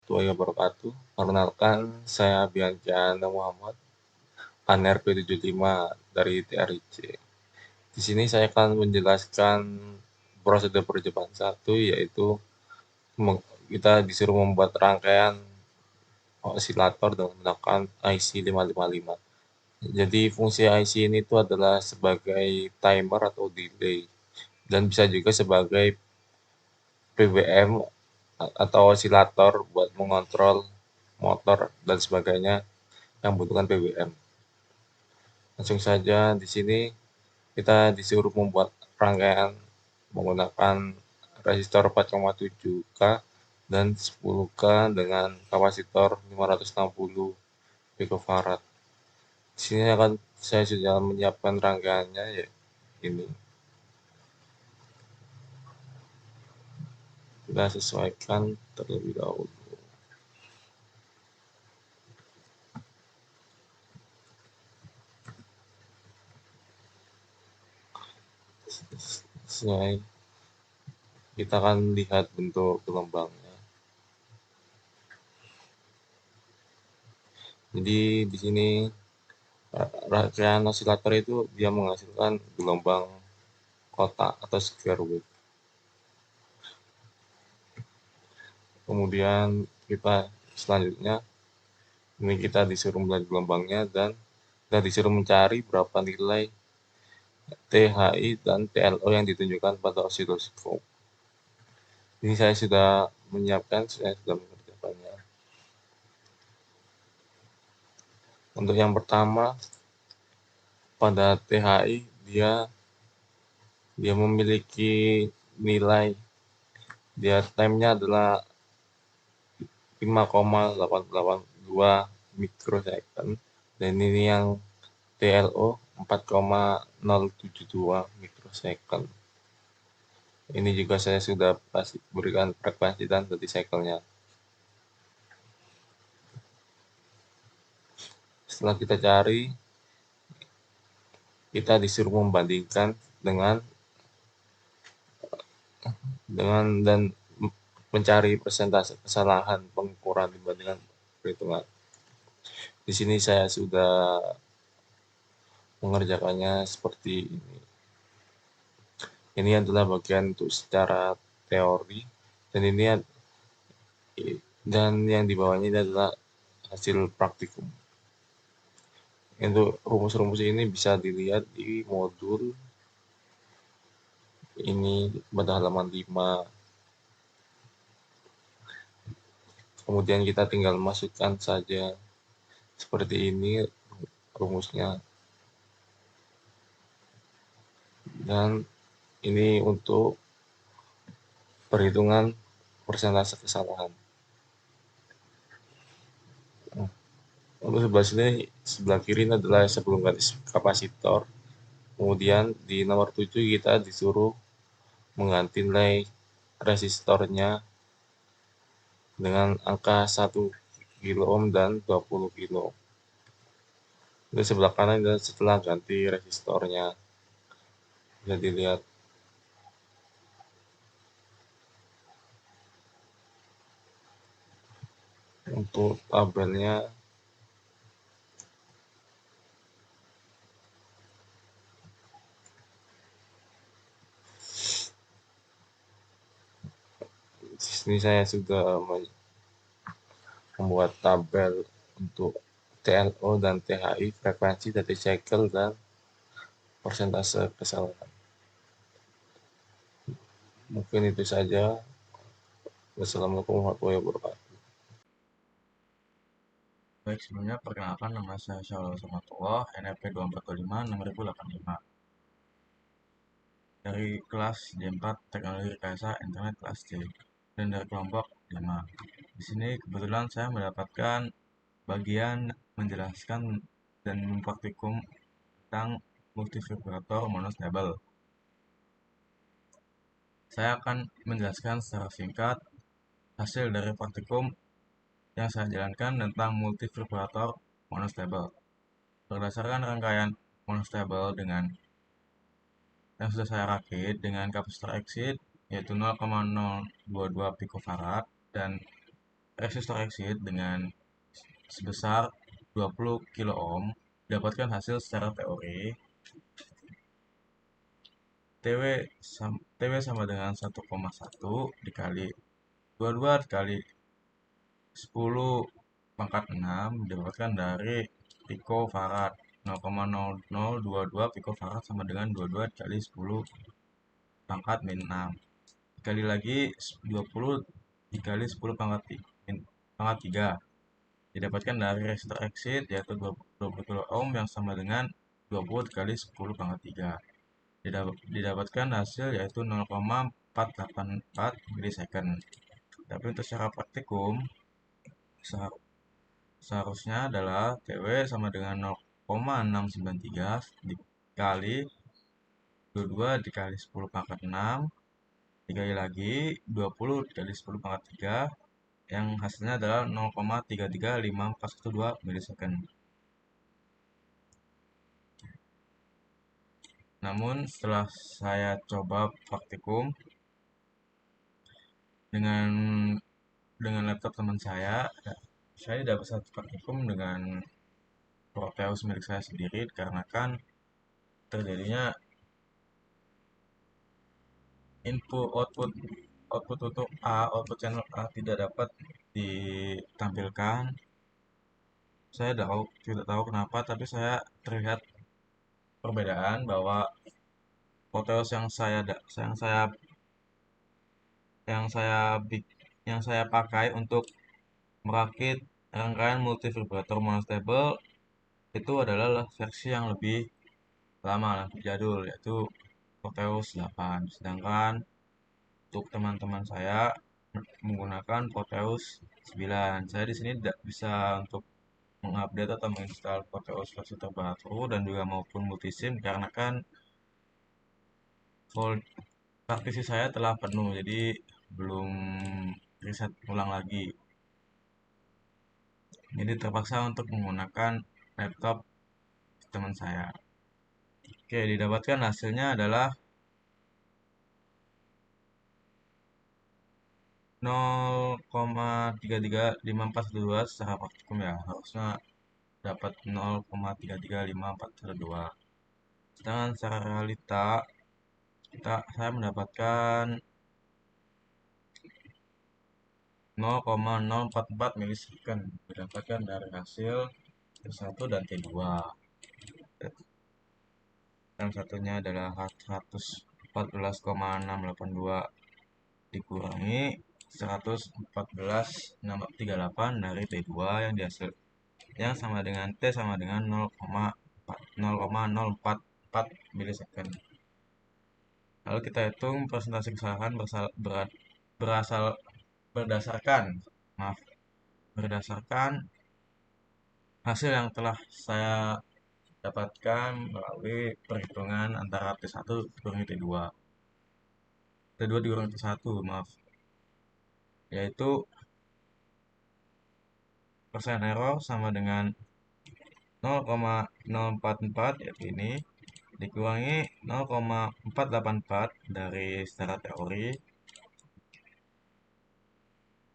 warahmatullahi wabarakatuh. Perkenalkan, saya Bianca Muhammad, ANER P75 dari TRIC. Di sini saya akan menjelaskan prosedur percobaan satu, yaitu kita disuruh membuat rangkaian osilator dengan menggunakan IC 555. Jadi fungsi IC ini itu adalah sebagai timer atau delay, dan bisa juga sebagai PWM atau osilator buat mengontrol motor dan sebagainya yang membutuhkan PWM. Langsung saja di sini kita disuruh membuat rangkaian menggunakan resistor 4,7K dan 10K dengan kapasitor 560 picofarad. Di sini saya sudah menyiapkan rangkaiannya, ya ini. Kita sesuaikan terlebih dahulu. Sesuai, kita akan lihat bentuk gelombangnya. Jadi di sini rangkaian osilator itu dia menghasilkan gelombang kotak atau square wave. Kemudian kita selanjutnya ini kita disuruh melihat gelombangnya dan kita disuruh mencari berapa nilai THI dan TLO yang ditunjukkan pada osiloskop. Ini saya sudah menyiapkan, saya sudah mengerjakannya. Untuk yang pertama, pada THI dia memiliki nilai, dia time-nya adalah 5,882 mikrosecond, dan ini yang TLO 4,072 mikrosecond. Ini juga saya sudah berikan frekuensi dan detik cycle-nya. Setelah kita cari, kita disuruh membandingkan dengan dan mencari persentase kesalahan pengukuran dibandingkan perhitungan. Di sini saya sudah mengerjakannya seperti ini. Ini adalah bagian untuk secara teori, dan yang di bawahnya ini adalah hasil praktikum. Untuk rumus-rumus ini bisa dilihat di modul ini pada halaman 5. Kemudian kita tinggal masukkan saja seperti ini rumusnya. Dan ini untuk perhitungan persentase kesalahan. Untuk sebelah kiri ini adalah sebelum garis kapasitor. Kemudian di nomor 7 kita disuruh mengganti nilai resistornya dengan angka 1 kilo ohm dan 20 kilo. Di sebelah kanan adalah setelah ganti resistornya. Bisa dilihat. Untuk tabelnya di sini saya sudah membuat tabel untuk TLO dan THI, frekuensi, detik cycle, dan persentase kesalahan. Mungkin itu saja. Wassalamualaikum warahmatullahi wabarakatuh. Baik, sebelumnya perkenalkan nama saya Syahrul Samatullah, NRP 2425 6085 dari kelas D4 Teknologi Rekayasa Internet kelas C dan dari kelompok 5. Di sini kebetulan saya mendapatkan bagian menjelaskan dan mempraktikum tentang multivibrator monostable. Saya akan menjelaskan secara singkat hasil dari praktikum yang saya jalankan tentang multivibrator monostable. Berdasarkan rangkaian monostable dengan yang sudah saya rakit dengan kapasitor exit yaitu 0,022 picofarad dan resistor exit dengan sebesar 20 kilo ohm, dapatkan hasil secara teori TW sama dengan 1,1 dikali 22 dikali 10 pangkat 6 didapatkan dari picofarad. 0,0022 picofarad sama dengan 22 dikali 10 pangkat min 6. Dikali lagi 20 dikali 10 pangkat 3 didapatkan dari resistor exit yaitu 20 kilo ohm yang sama dengan 20 dikali 10 pangkat 3. Didapatkan hasil yaitu 0,484 milisecond. Tapi untuk secara praktikum seharusnya adalah TW sama dengan 0,693 dikali 22 dikali 10 pangkat 6 dikali lagi 20 dikali 10 pangkat 3 yang hasilnya adalah 0,3351412 milisecond. Namun setelah saya coba praktikum dengan laptop teman saya dapat satu praktikum dengan Proteus milik saya sendiri karena kan terjadinya input output untuk output channel A tidak dapat ditampilkan. Saya tidak tahu kenapa, tapi saya terlihat perbedaan bahwa Proteus yang saya yang saya pakai untuk merakit rangkaian multivibrator monostable itu adalah versi yang lebih lama, lebih jadul, yaitu Proteus 8. Sedangkan untuk teman-teman saya menggunakan Proteus 9. Saya di sini tidak bisa untuk mengupdate atau menginstal Proteus versi terbaru dan juga maupun multisim karena kan full praktisi saya telah penuh, jadi belum riset ulang lagi. Jadi terpaksa untuk menggunakan laptop teman saya. Oke, didapatkan hasilnya adalah 0,3351412 secara praktikum ya. Harusnya dapat 0,3351412. Sedangkan secara realita saya mendapatkan 0,044 milisecond didapatkan dari hasil T1 dan T2. Yang satunya adalah 114,682 dikurangi 114,638 dari T2 yang sama dengan T sama dengan 0,044 milisecond. Lalu kita hitung presentasi kesalahan berasal berdasarkan maaf berdasarkan hasil yang telah saya dapatkan melalui perhitungan antara T1 dikurangi T2 dikurangi T1 maaf, yaitu persen error sama dengan 0,044 yaitu ini dikurangi 0,484 dari secara teori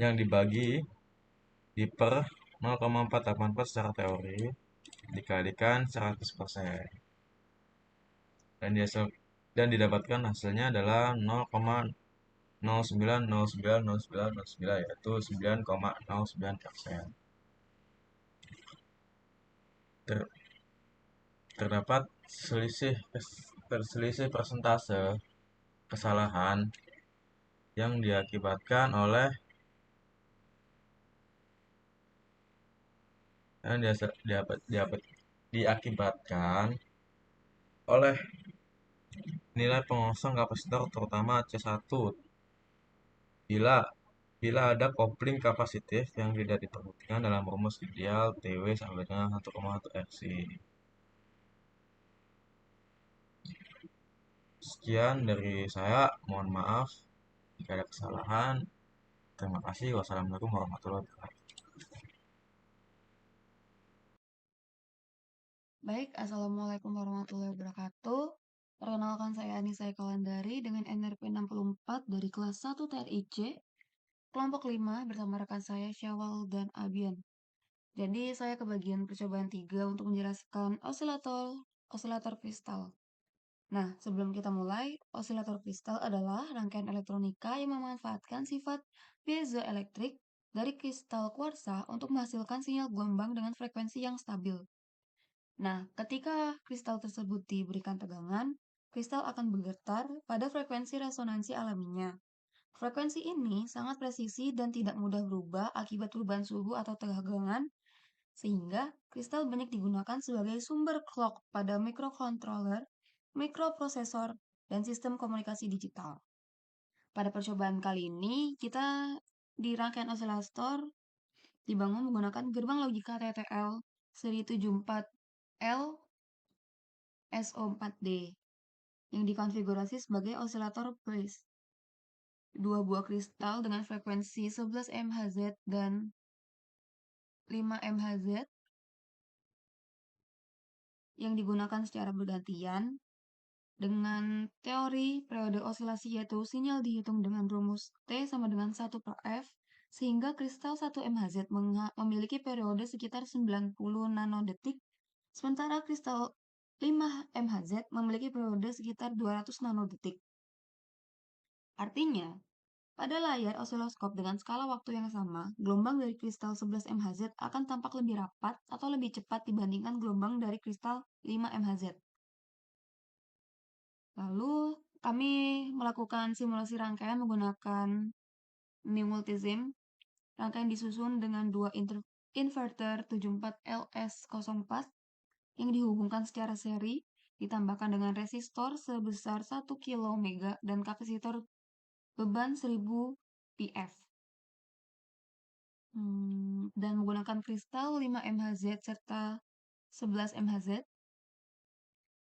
yang dibagi di per 0,484 secara teori dikalikan 100% dan didapatkan hasilnya adalah 0,09090909 yaitu 9,09%. Terdapat selisih persentase kesalahan yang diakibatkan oleh nilai pengosong kapasitor terutama C1 bila ada kopling kapasitif yang tidak diperhatikan dalam rumus ideal TW sama dengan 1,1 Rc. Sekian dari saya, mohon maaf jika ada kesalahan. Terima kasih. Wassalamualaikum warahmatullahi wabarakatuh. Baik, Assalamualaikum warahmatullahi wabarakatuh. Perkenalkan saya Anissa Ekalandari dengan NRP 64 dari kelas 1 TRIC. kelompok 5 bersama rekan saya Syawal dan Abian. Jadi saya kebagian percobaan 3 untuk menjelaskan osilator kristal. Nah, sebelum kita mulai, osilator kristal adalah rangkaian elektronika yang memanfaatkan sifat piezoelektrik dari kristal kuarsa untuk menghasilkan sinyal gelombang dengan frekuensi yang stabil. Nah, ketika kristal tersebut diberikan tegangan, kristal akan bergetar pada frekuensi resonansi alaminya. Frekuensi ini sangat presisi dan tidak mudah berubah akibat perubahan suhu atau tegangan, sehingga kristal banyak digunakan sebagai sumber clock pada microcontroller, mikroprosesor, dan sistem komunikasi digital. Pada percobaan kali ini, kita di rangkaian osilator dibangun menggunakan gerbang logika TTL seri 74L SO4D yang dikonfigurasi sebagai osilator phase. Dua buah kristal dengan frekuensi 11 MHz dan 5 MHz yang digunakan secara bergantian dengan teori periode osilasi, yaitu sinyal dihitung dengan rumus T sama dengan 1 per F, sehingga kristal 1 MHz memiliki periode sekitar 90 nanodetik, sementara kristal 5 MHz memiliki periode sekitar 200 nanodetik. Artinya, pada layar osiloskop dengan skala waktu yang sama, gelombang dari kristal 11 MHz akan tampak lebih rapat atau lebih cepat dibandingkan gelombang dari kristal 5 MHz. Lalu, kami melakukan simulasi rangkaian menggunakan New Multisim. Rangkaian disusun dengan dua inverter 74LS04 yang dihubungkan secara seri, ditambahkan dengan resistor sebesar 1 kΩ dan kapasitor beban 1000 PF. Dan menggunakan kristal 5 MHz serta 11 MHz.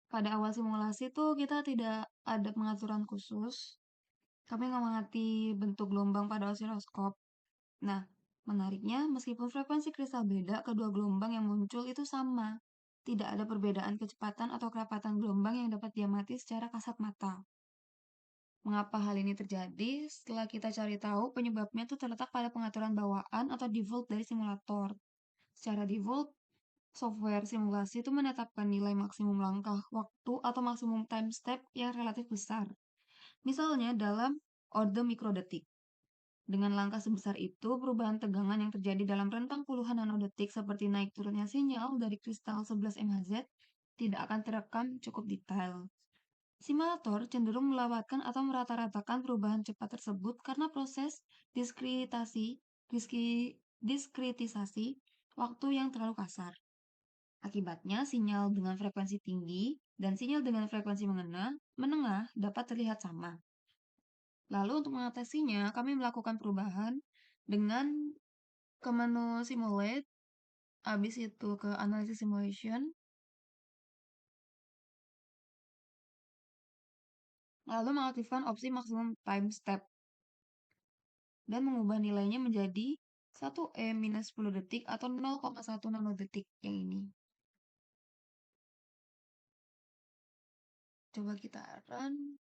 Pada awal simulasi tuh kita tidak ada pengaturan khusus. Kami mengamati bentuk gelombang pada osiloskop. Nah, menariknya, meskipun frekuensi kristal beda, kedua gelombang yang muncul itu sama. Tidak ada perbedaan kecepatan atau kerapatan gelombang yang dapat diamati secara kasat mata. Mengapa hal ini terjadi? Setelah kita cari tahu, penyebabnya itu terletak pada pengaturan bawaan atau default dari simulator. Secara default, software simulasi itu menetapkan nilai maksimum langkah waktu atau maksimum time step yang relatif besar. Misalnya dalam order mikrodetik. Dengan langkah sebesar itu, perubahan tegangan yang terjadi dalam rentang puluhan nanodetik seperti naik turunnya sinyal dari kristal 11 MHz tidak akan terekam cukup detail. Simulator cenderung melewatkan atau merata-ratakan perubahan cepat tersebut karena proses diskritisasi waktu yang terlalu kasar. Akibatnya, sinyal dengan frekuensi tinggi dan sinyal dengan frekuensi menengah dapat terlihat sama. Lalu untuk mengatasinya, kami melakukan perubahan dengan ke menu Simulate, habis itu ke Analysis Simulation, lalu mengaktifkan opsi Maximum Time Step, dan mengubah nilainya menjadi 1E-10 detik atau 0,1 nanodetik yang ini. Coba kita run.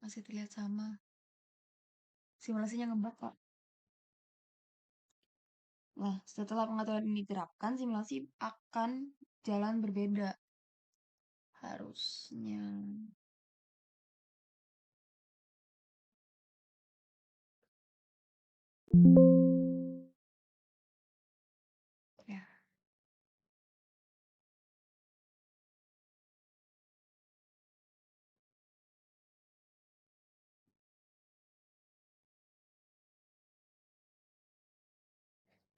Masih terlihat sama. Simulasinya ngebug kok. Nah, setelah pengaturan ini diterapkan, simulasi akan jalan berbeda. Harusnya. Ya.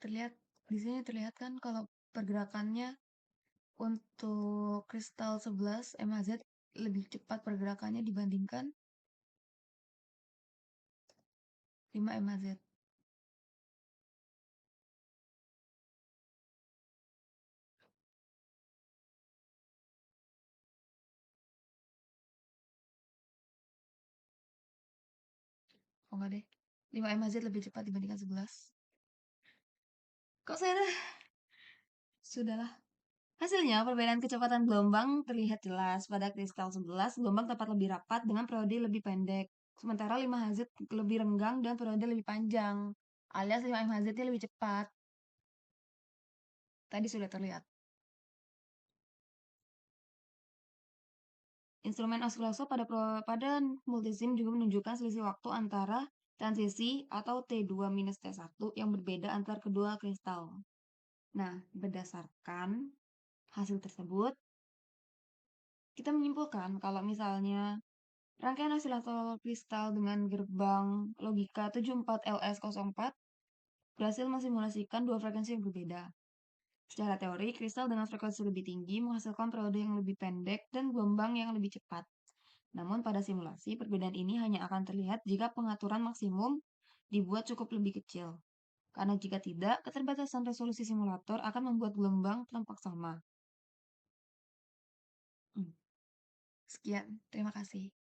Terlihat di sini terlihat kan kalau pergerakannya untuk kristal 11 MHz lebih cepat pergerakannya dibandingkan 5 MHz. Oh enggak deh. 5 MHz lebih cepat dibandingkan 11. Kok saya dah? Sudahlah. Hasilnya, perbedaan kecepatan gelombang terlihat jelas. Pada kristal 11, gelombang tempat lebih rapat dengan periode lebih pendek. Sementara 5Hz lebih renggang dan periode lebih panjang. Alias 5MHz-nya lebih cepat. Tadi sudah terlihat. Instrumen oscilloscope pada multisim juga menunjukkan selisih waktu antara transisi atau T2-T1 yang berbeda antara kedua kristal. Nah, berdasarkan hasil tersebut, kita menyimpulkan kalau misalnya rangkaian osilator kristal dengan gerbang logika 74LS04 berhasil mensimulasikan dua frekuensi yang berbeda. Secara teori, kristal dengan frekuensi lebih tinggi menghasilkan periode yang lebih pendek dan gelombang yang lebih cepat. Namun pada simulasi, perbedaan ini hanya akan terlihat jika pengaturan maksimum dibuat cukup lebih kecil. Karena jika tidak, keterbatasan resolusi simulator akan membuat gelombang tampak sama. Sekian, terima kasih.